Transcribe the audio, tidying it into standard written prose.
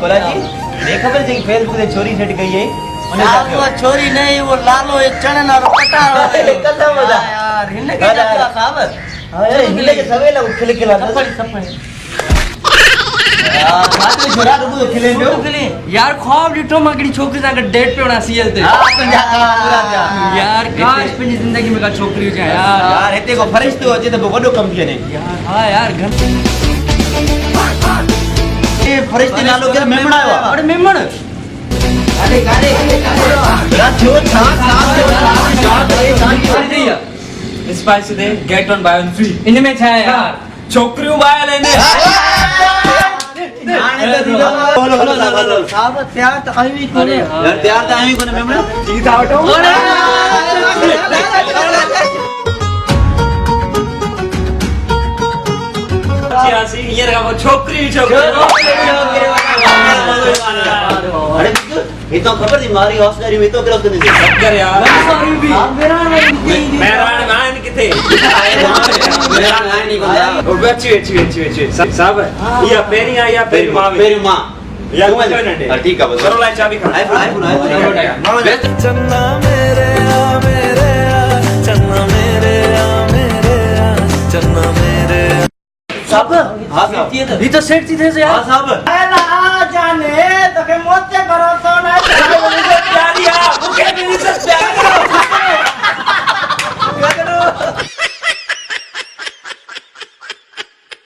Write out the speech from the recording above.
Cola जी ये खबर थी कि फेसबुक से चोरी सेट गई है साहब वो छोरी नहीं वो लालो एक चने ना पटा कसम बता यार हिन्ने के जाता साहब अरे हिले के सवेला उठले के लाता सपड़ी यार बात में छोरा रुको खिले दो यार ख्वाब डिठो मगड़ी छोकरी सां डेट पे होना सीएल ते हां तो जा पूरा जा यार काश पंहिंजी जिंदगी में का छोकरी हुजे यार यार हिते को फरिश्तो अचे त वडो कम थिए ने यार हां यार घर ए फरिश्ते नालो के मेमण आयो अरे मेमण गाड़े गाड़े रात जो छा इस पैसे they get one by one free इनमें छा है यार छोकरियों बाय लेने बोलो बोलो साहब तैयार तो आई नहीं अरे यार तैयार तो आई कोने मेमण जीत आउट ये रहा वो छोकरी अरे ये तो खबर थी मारी हौसलारी में तो क्रॉस करने दे कर यार मेरा मेरा नाम किथे मेरा नाम नहीं कोना वेची साहब या पेरी या पेरी मां या ठीक है बस करो लाई चाबी खा आईफोन चन्ना मेरे आ चन्ना मेरे आ चन्ना मेरे। साहब हां साहब ये तो सेट थी थे यार हां साहब